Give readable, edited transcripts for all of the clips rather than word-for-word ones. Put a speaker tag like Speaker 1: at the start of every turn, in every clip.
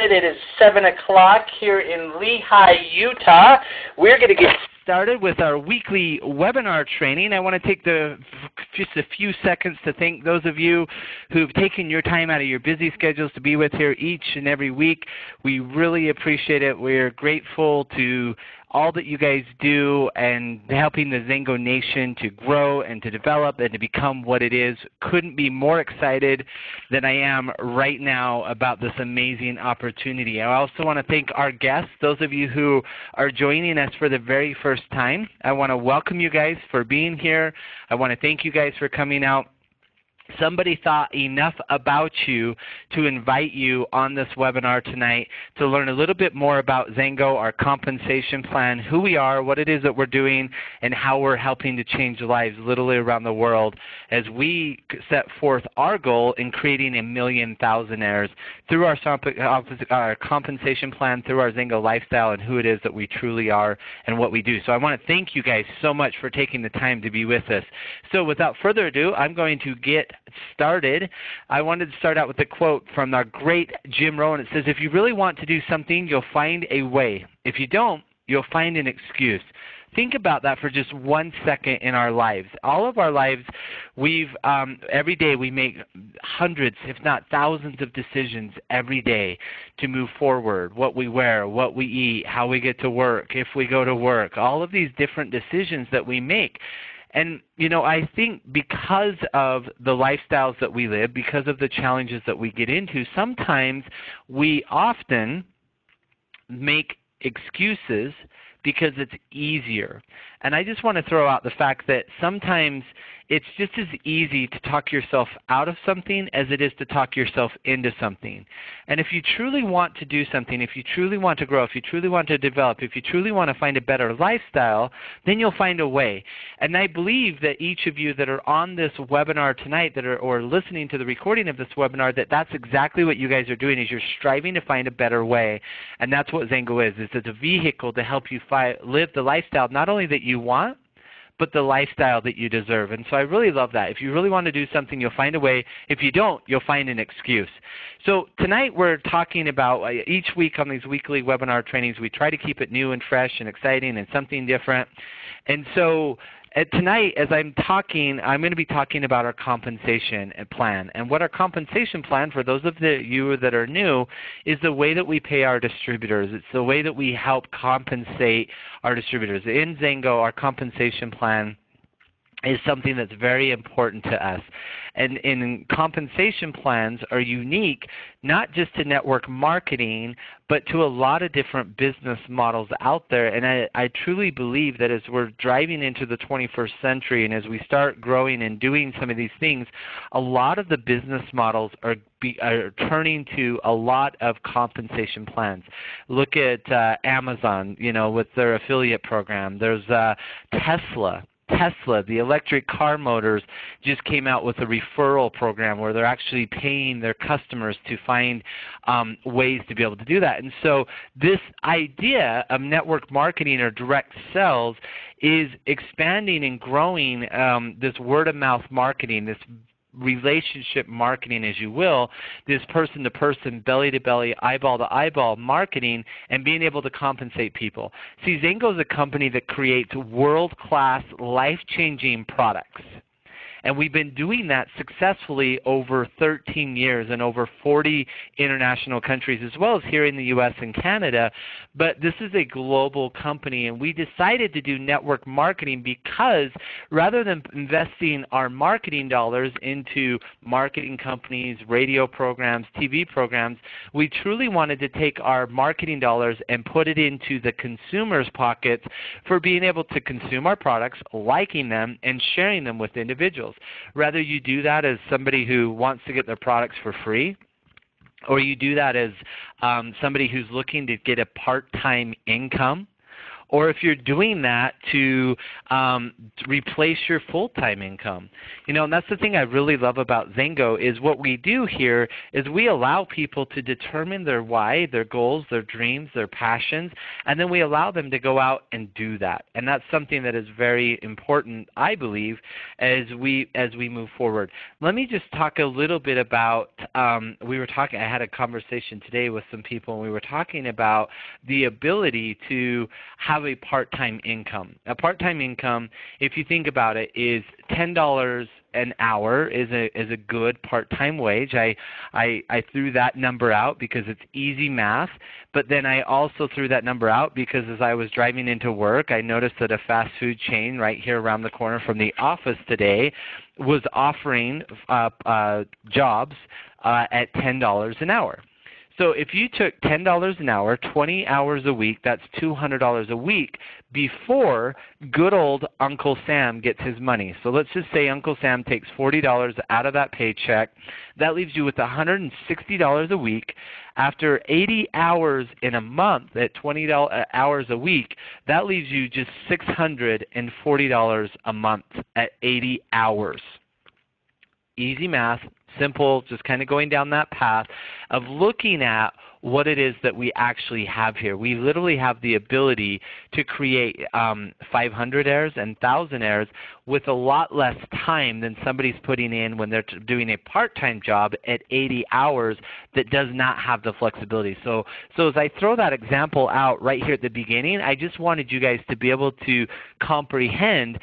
Speaker 1: It is 7 o'clock here in Lehi, Utah. We're going to get started with our weekly webinar training. I want to take just a few seconds to thank those of you who've taken your time out of your busy schedules to be with here each and every week. We really appreciate it. We're grateful to all that you guys do and helping the Zango Nation to grow and to develop and to become what it is. Couldn't be more excited than I am right now about this amazing opportunity. I also want to thank our guests, those of you who are joining us for the very first time. I want to welcome you guys for being here. I want to thank you guys for coming out. Somebody thought enough about you to invite you on this webinar tonight to learn a little bit more about Zango, our compensation plan, who we are, what it is that we're doing, and how we're helping to change lives literally around the world as we set forth our goal in creating 1 million thousandaires through our compensation plan, through our Zango lifestyle, and who it is that we truly are and what we do. So I want to thank you guys so much for taking the time to be with us. So without further ado, I'm going to get started. I wanted to start out with a quote from our great Jim Rohn. It says, if you really want to do something, you'll find a way. If you don't, you'll find an excuse. Think about that for just 1 second in our lives. All of our lives, every day we make hundreds, if not thousands of decisions every day to move forward, what we wear, what we eat, how we get to work, if we go to work, all of these different decisions that we make. And, you know, I think because of the lifestyles that we live, because of the challenges that we get into, sometimes we often make excuses because it's easier. And I just want to throw out the fact that sometimes it's just as easy to talk yourself out of something as it is to talk yourself into something. And if you truly want to do something, if you truly want to grow, if you truly want to develop, if you truly want to find a better lifestyle, then you'll find a way. And I believe that each of you that are on this webinar tonight or listening to the recording of this webinar, that's exactly what you guys are doing, is you're striving to find a better way. And that's what Zango is. It's a vehicle to help you live the lifestyle not only that you want, but the lifestyle that you deserve. And so I really love that. If you really want to do something, you'll find a way. If you don't, you'll find an excuse. So tonight we're talking about, each week on these weekly webinar trainings, we try to keep it new and fresh and exciting and something different. And so tonight, as I'm talking, I'm going to be talking about our compensation plan. And what our compensation plan, for those of you that are new, is the way that we pay our distributors. It's the way that we help compensate our distributors. In Zango, our compensation plan is something that's very important to us. And compensation plans are unique not just to network marketing, but to a lot of different business models out there. And I truly believe that as we're driving into the 21st century and as we start growing and doing some of these things, a lot of the business models are turning to a lot of compensation plans. Look at Amazon, you know, with their affiliate program. There's Tesla, the electric car motors, just came out with a referral program where they're actually paying their customers to find ways to be able to do that. And so this idea of network marketing or direct sales is expanding and growing this word-of-mouth marketing, this relationship marketing, as you will, this person-to-person, belly-to-belly, eyeball-to-eyeball marketing, and being able to compensate people. See, Zango is a company that creates world-class, life-changing products. And we've been doing that successfully over 13 years in over 40 international countries, as well as here in the U.S. and Canada. But this is a global company, and we decided to do network marketing because rather than investing our marketing dollars into marketing companies, radio programs, TV programs, we truly wanted to take our marketing dollars and put it into the consumer's pockets for being able to consume our products, liking them, and sharing them with individuals. Whether you do that as somebody who wants to get their products for free, or you do that as somebody who's looking to get a part-time income, or if you're doing that to replace your full-time income. You know, and that's the thing I really love about Zengo is what we do here is we allow people to determine their why, their goals, their dreams, their passions, and then we allow them to go out and do that. And that's something that is very important, I believe, as we move forward. Let me just talk a little bit about, I had a conversation today with some people, and we were talking about the ability to have a part-time income. A part-time income, if you think about it, is $10 an hour is a good part-time wage. I threw that number out because it's easy math, but then I also threw that number out because as I was driving into work, I noticed that a fast food chain right here around the corner from the office today was offering jobs at $10 an hour. So if you took $10 an hour, 20 hours a week, that's $200 a week before good old Uncle Sam gets his money. So let's just say Uncle Sam takes $40 out of that paycheck. That leaves you with $160 a week. After 80 hours in a month at 20 hours a week, that leaves you just $640 a month at 80 hours. Easy math, simple, just kind of going down that path of looking at what it is that we actually have here. We literally have the ability to create 500 errors and 1,000 errors with a lot less time than somebody's putting in when they're doing a part-time job at 80 hours that does not have the flexibility. So as I throw that example out right here at the beginning, I just wanted you guys to be able to comprehend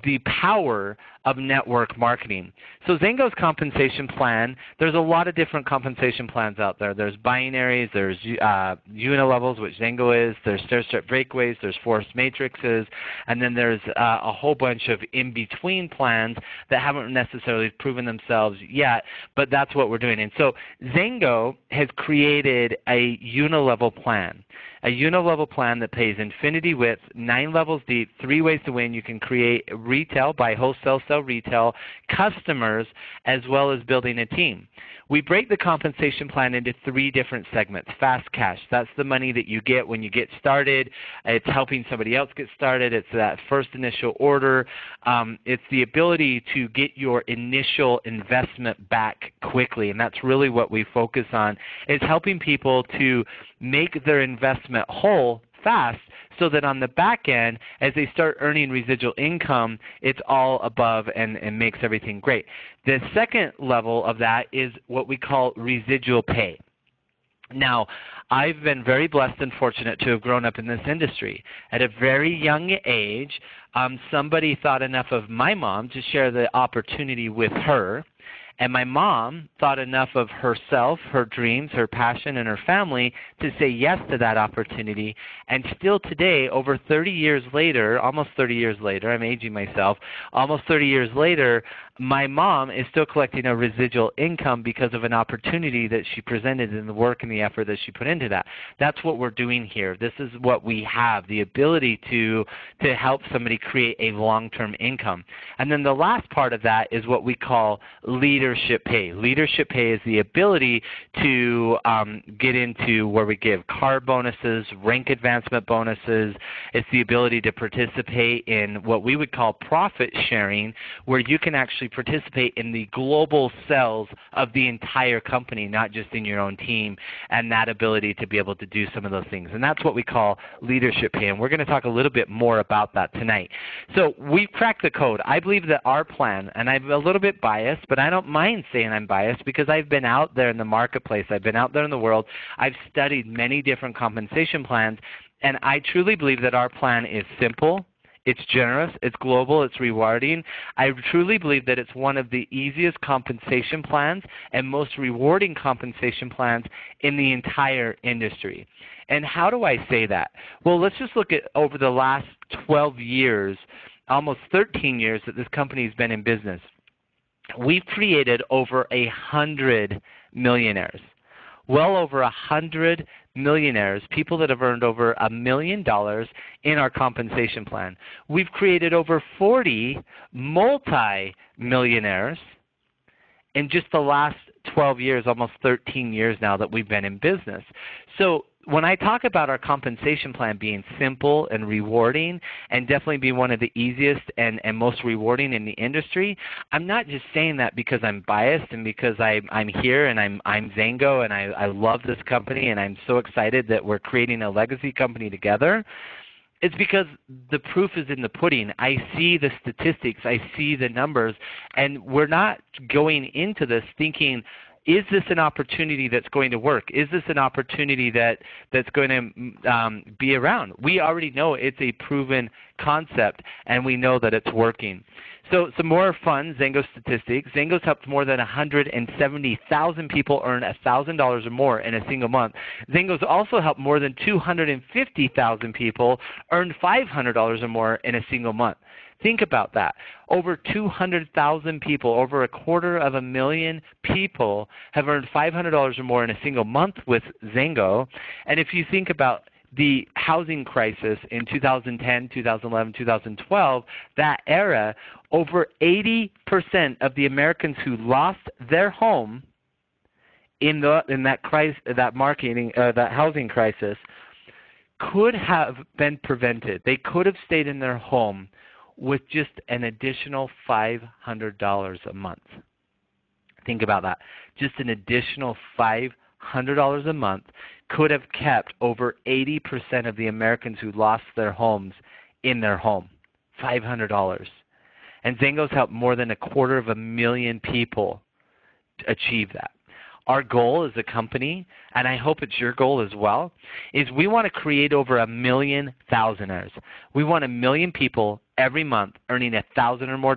Speaker 1: the power of network marketing. So Zengo's compensation plan, there's a lot of different compensation plans out there. There's binaries, there's unilevels, which Zengo is, there's stair-step breakaways, there's forced matrices, and then there's a whole bunch of in-between plans that haven't necessarily proven themselves yet, but that's what we're doing. And so Zengo has created a unilevel plan. A unilevel plan that pays infinity width, 9 levels deep, 3 ways to win. You can create retail, buy wholesale, sell retail, customers, as well as building a team. We break the compensation plan into 3 different segments. Fast cash, that's the money that you get when you get started. It's helping somebody else get started. It's that first initial order. It's the ability to get your initial investment back quickly, and that's really what we focus on, is helping people to make their investment whole fast so that on the back end, as they start earning residual income, it's all above and makes everything great. The second level of that is what we call residual pay. Now, I've been very blessed and fortunate to have grown up in this industry. At a very young age, somebody thought enough of my mom to share the opportunity with her. And my mom thought enough of herself, her dreams, her passion, and her family to say yes to that opportunity. And still today, over 30 years later, almost 30 years later, I'm aging myself, almost 30 years later, my mom is still collecting a residual income because of an opportunity that she presented in the work and the effort that she put into that. That's what we're doing here. This is what we have, the ability to help somebody create a long-term income. And then the last part of that is what we call leadership pay. Leadership pay is the ability to get into where we give car bonuses, rank advancement bonuses. It's the ability to participate in what we would call profit sharing, where you can actually participate in the global sales of the entire company, not just in your own team, and that ability to be able to do some of those things. And that's what we call leadership pay, and we're going to talk a little bit more about that tonight. So we've cracked the code. I believe that our plan, and I'm a little bit biased, but I don't mind saying I'm biased because I've been out there in the marketplace. I've been out there in the world. I've studied many different compensation plans, and I truly believe that our plan is simple. It's generous, it's global, it's rewarding. I truly believe that it's one of the easiest compensation plans and most rewarding compensation plans in the entire industry. And how do I say that? Well, let's just look at over the last 12 years, almost 13 years that this company has been in business. We've created over 100 millionaires. Well over 100 millionaires, people that have earned over $1 million in our compensation plan. We've created over 40 multi-millionaires in just the last 12 years, almost 13 years now that we've been in business. So when I talk about our compensation plan being simple and rewarding and definitely be one of the easiest and most rewarding in the industry, I'm not just saying that because I'm biased and because I'm here and I'm Zango and I love this company and I'm so excited that we're creating a legacy company together. It's because the proof is in the pudding. I see the statistics, I see the numbers, and we're not going into this thinking, is this an opportunity that's going to work? Is this an opportunity that's going to be around? We already know it's a proven concept, and we know that it's working. So some more fun Zango statistics. Zango's helped more than 170,000 people earn $1,000 or more in a single month. Zango's also helped more than 250,000 people earn $500 or more in a single month. Think about that. Over 200,000 people, over 250,000 people have earned $500 or more in a single month with Zango. And if you think about the housing crisis in 2010, 2011, 2012, that era, over 80% of the Americans who lost their home in that housing crisis could have been prevented. They could have stayed in their home with just an additional $500 a month. Think about that. Just an additional $500 a month could have kept over 80% of the Americans who lost their homes in their home. $500. And Zango's helped more than 250,000 people achieve that. Our goal as a company, and I hope it's your goal as well, is we want to create over 1 million thousandaires. We want 1 million people every month earning $1,000 or more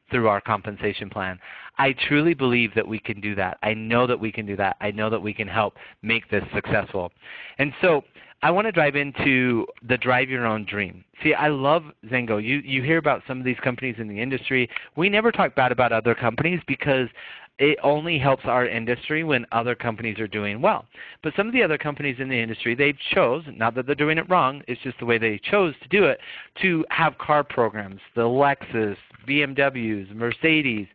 Speaker 1: through our compensation plan. I truly believe that we can do that. I know that we can do that. I know that we can help make this successful. And so I want to dive into the Drive Your Own Dream. See, I love Zango. You hear about some of these companies in the industry. We never talk bad about other companies because it only helps our industry when other companies are doing well. But some of the other companies in the industry, they chose, not that they're doing it wrong, it's just the way they chose to do it, to have car programs, the Lexus, BMWs, Mercedes.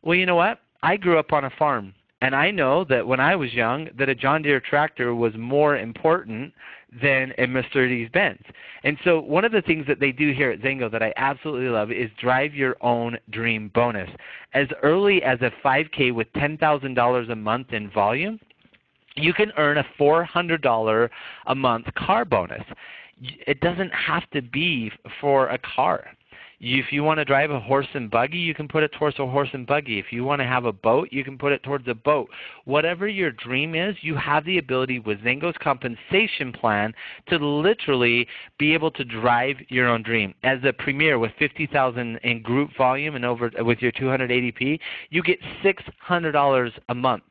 Speaker 1: Well, you know what? I grew up on a farm. And I know that when I was young, that a John Deere tractor was more important than a Mercedes-Benz. And so one of the things that they do here at Zango that I absolutely love is Drive Your Own Dream bonus. As early as a 5K with $10,000 a month in volume, you can earn a $400 a month car bonus. It doesn't have to be for a car. If you want to drive a horse and buggy, you can put it towards a horse and buggy. If you want to have a boat, you can put it towards a boat. Whatever your dream is, you have the ability with Zango's compensation plan to literally be able to drive your own dream. As a premier with 50,000 in group volume and over with your 280p, you get $600 a month.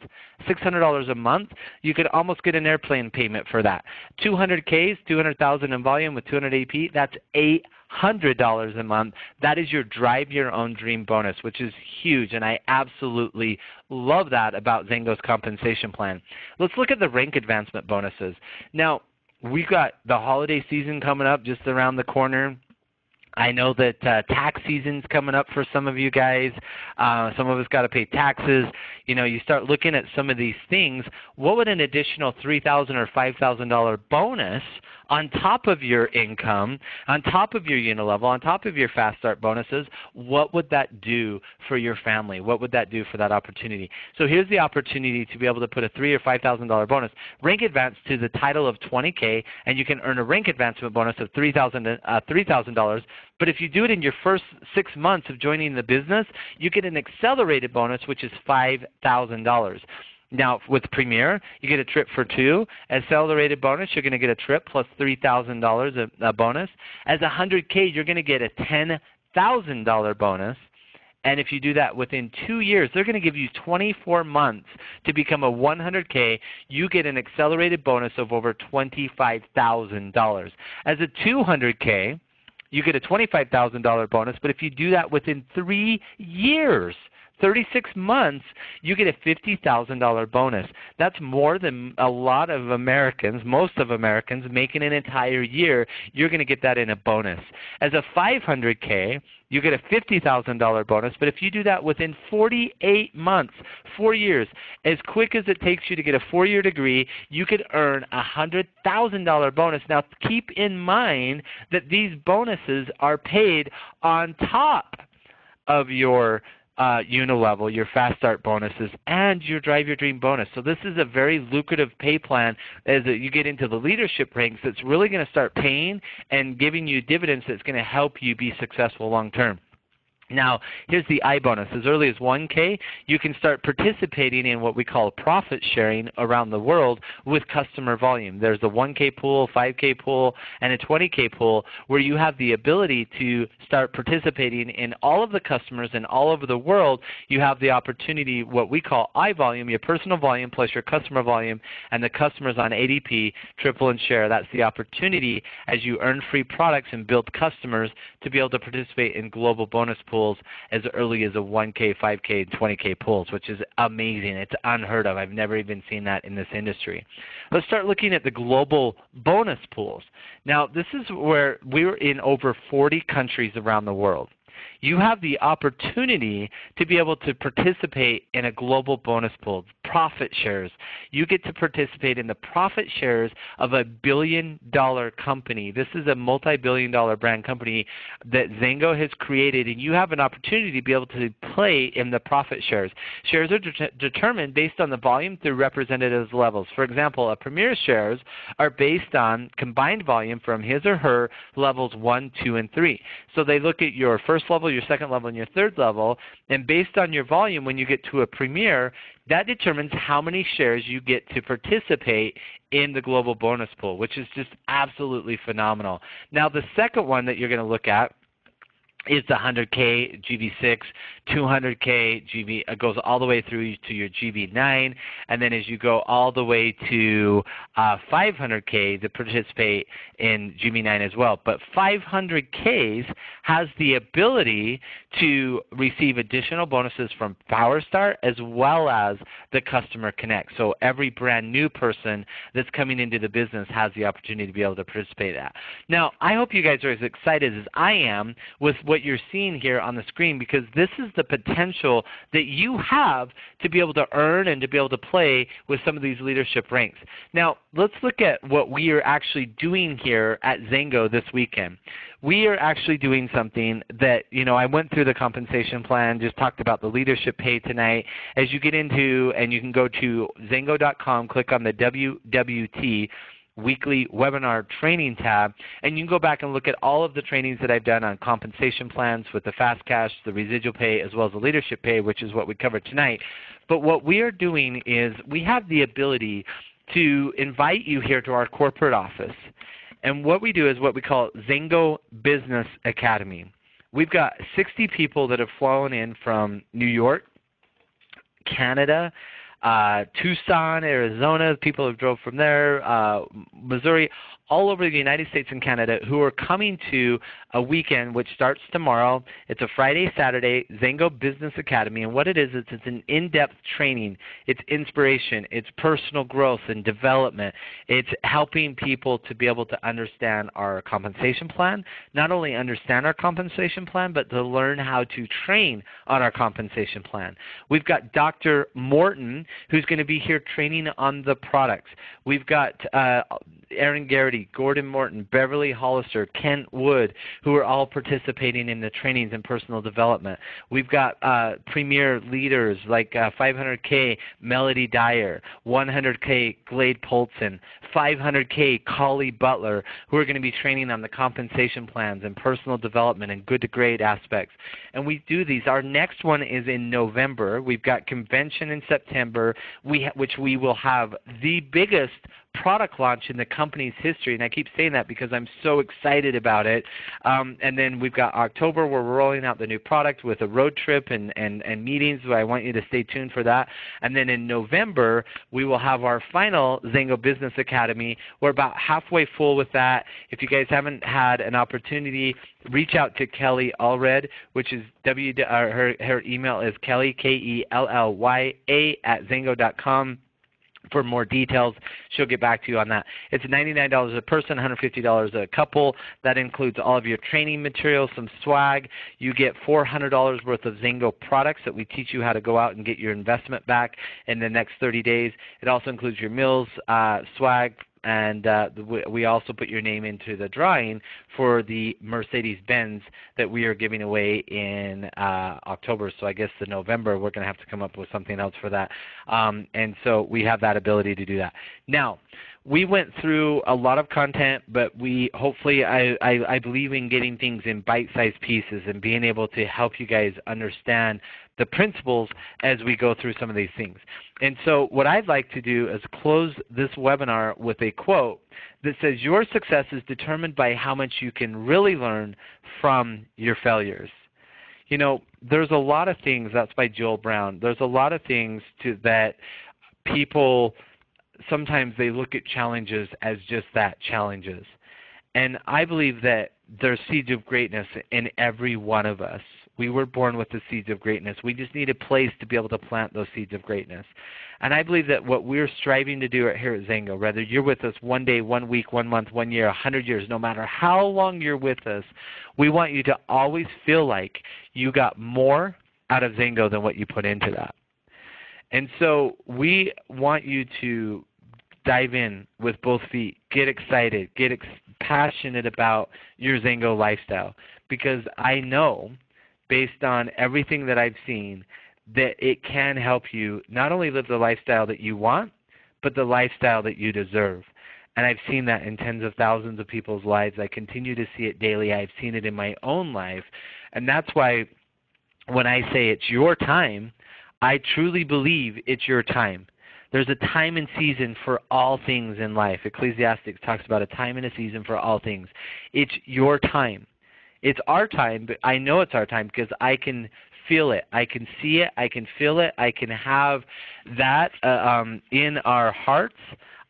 Speaker 1: $600 a month, you could almost get an airplane payment for that. 200Ks, 200,000 in volume with 280p, that's $800 a month. That is your Drive Your Own Dream bonus, which is huge, and I absolutely love that about Zango's compensation plan. Let's look at the rank advancement bonuses. Now, we've got the holiday season coming up just around the corner. I know that tax season's coming up for some of you guys. Some of us got to pay taxes. You know, you start looking at some of these things. What would an additional $3,000 or $5,000 bonus on top of your income, on top of your unit level, on top of your Fast Start bonuses, what would that do for your family? What would that do for that opportunity? So here's the opportunity to be able to put a $3,000 or $5,000 bonus, rank advance to the title of 20K, and you can earn a rank advancement bonus of $3,000. But if you do it in your first 6 months of joining the business, you get an accelerated bonus, which is $5,000. Now, with Premier, you get a trip for 2. Accelerated bonus, you're going to get a trip plus $3,000 a bonus. As a 100K, you're going to get a $10,000 bonus. And if you do that within 2 years, they're going to give you 24 months to become a 100K. You get an accelerated bonus of over $25,000. As a 200K, you get a $25,000 bonus, but if you do that within 3 years, 36 months, you get a $50,000 bonus. That's more than a lot of Americans, most of Americans, make in an entire year. You're going to get that in a bonus. As a 500K, you get a $50,000 bonus, but if you do that within 48 months, 4 years, as quick as it takes you to get a 4-year degree, you could earn a $100,000 bonus. Now, keep in mind that these bonuses are paid on top of your unilevel, your Fast Start bonuses, and your Drive Your Dream bonus. So this is a very lucrative pay plan as you get into the leadership ranks that's really going to start paying and giving you dividends that's going to help you be successful long term. Now, here's the I bonus. As early as 1K, you can start participating in what we call profit sharing around the world with customer volume. There's a 1K pool, 5K pool, and a 20K pool where you have the ability to start participating in all of the customers and all over the world. You have the opportunity, what we call I volume, your personal volume plus your customer volume, and the customers on ADP, triple and share. That's the opportunity as you earn free products and build customers to be able to participate in global bonus pools as early as a 1K, 5K, and 20K pools, which is amazing. It's unheard of. I've never even seen that in this industry. Let's start looking at the global bonus pools. Now, this is where we're in over 40 countries around the world. You have the opportunity to be able to participate in a global bonus pool, profit shares. You get to participate in the profit shares of a billion-dollar company. This is a multi-billion-dollar brand company that Zengo has created, and you have an opportunity to be able to play in the profit shares. Shares are determined based on the volume through representatives levels. For example, a Premier shares are based on combined volume from his or her levels 1, 2, and 3. So they look at your first level, your second level, and your third level, and based on your volume, when you get to a Premier, that determines how many shares you get to participate in the global bonus pool, which is just absolutely phenomenal. Now, the second one that you're going to look at is the 100K GB6, 200K GB. It goes all the way through to your GB9, and then as you go all the way to 500K to participate in GB9 as well. But 500Ks has the ability to receive additional bonuses from Power Start as well as the Customer Connect. So every brand new person that's coming into the business has the opportunity to be able to participate in that. Now, I hope you guys are as excited as I am with what you're seeing here on the screen, because this is the potential that you have to be able to earn and to be able to play with some of these leadership ranks. Now, let's look at what we are actually doing here at Zengo this weekend. We are actually doing something that, I went through the compensation plan, just talked about the leadership pay tonight. As you get into, and you can go to Zengo.com, click on the WWT weekly webinar training tab, and you can go back and look at all of the trainings that I've done on compensation plans with the fast cash, the residual pay, as well as the leadership pay, which is what we covered tonight. But what we are doing is we have the ability to invite you here to our corporate office. And what we do is what we call Zengo Business Academy. We've got 60 people that have flown in from New York, Canada, Tucson, Arizona, people who drove from there, Missouri, all over the United States and Canada, who are coming to a weekend which starts tomorrow. It's a Friday, Saturday, Zengo Business Academy, and what it is, it's an in-depth training. It's inspiration. It's personal growth and development. It's helping people to be able to understand our compensation plan, not only understand our compensation plan, but to learn how to train on our compensation plan. We've got Dr. Morton, who's going to be here training on the products. We've got Aaron Garrity, Gordon Morton, Beverly Hollister, Kent Wood, who are all participating in the trainings and personal development. We've got premier leaders like 500K Melody Dyer, 100K Glade Polson, 500K Collie Butler, who are going to be training on the compensation plans and personal development and good to great aspects. And we do these. Our next one is in November. We've got convention in September, which we will have the biggest product launch in the company's history, and I keep saying that because I'm so excited about it. And then we've got October where we're rolling out the new product with a road trip and meetings, so I want you to stay tuned for that. And then in November, we will have our final Zango Business Academy. We're about halfway full with that. If you guys haven't had an opportunity, reach out to Kelly Allred, which is her email is Kelly, Kellya @zango.com. For more details, she'll get back to you on that. It's $99 a person, $150 a couple. That includes all of your training materials, some swag. You get $400 worth of Zango products that we teach you how to go out and get your investment back in the next 30 days. It also includes your meals, swag, and we also put your name into the drawing for the Mercedes-Benz that we are giving away in October. So I guess the November we're going to have to come up with something else for that. And so we have that ability to do that. Now, we went through a lot of content, but we hopefully I believe in getting things in bite-sized pieces and being able to help you guys understand the principles as we go through some of these things. And so what I'd like to do is close this webinar with a quote that says, "Your success is determined by how much you can really learn from your failures." You know, there's a lot of things, that's by Joel Brown, there's a lot of things that people, sometimes they look at challenges as just that, challenges. And I believe that there's seeds of greatness in every one of us. We were born with the seeds of greatness. We just need a place to be able to plant those seeds of greatness. And I believe that what we're striving to do right here at Zango, whether you're with us 1 day, 1 week, 1 month, 1 year, 100 years, no matter how long you're with us, we want you to always feel like you got more out of Zango than what you put into that. And so we want you to dive in with both feet, get excited, get passionate about your Zango lifestyle, because I know, based on everything that I've seen, that it can help you not only live the lifestyle that you want, but the lifestyle that you deserve. And I've seen that in tens of thousands of people's lives. I continue to see it daily. I've seen it in my own life. And that's why when I say it's your time, I truly believe it's your time. There's a time and season for all things in life. Ecclesiastes talks about a time and a season for all things. It's your time. It's our time, but I know it's our time because I can feel it. I can see it. I can feel it. I can have that in our hearts.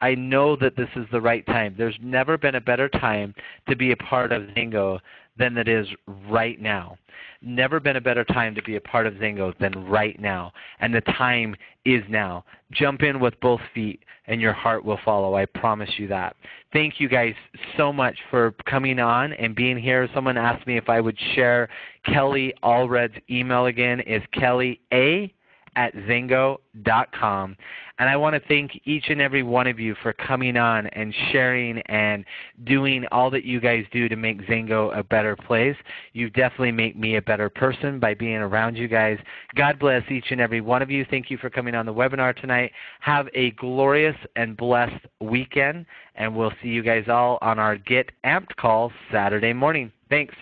Speaker 1: I know that this is the right time. There's never been a better time to be a part of Zango than it is right now. Never been a better time to be a part of Zango than right now. And the time is now. Jump in with both feet and your heart will follow. I promise you that. Thank you guys so much for coming on and being here. Someone asked me if I would share Kelly Allred's email again. It's kellya@zango.com. And I want to thank each and every one of you for coming on and sharing and doing all that you guys do to make Zango a better place. You definitely make me a better person by being around you guys. God bless each and every one of you. Thank you for coming on the webinar tonight. Have a glorious and blessed weekend, and we'll see you guys all on our Get Amped call Saturday morning. Thanks.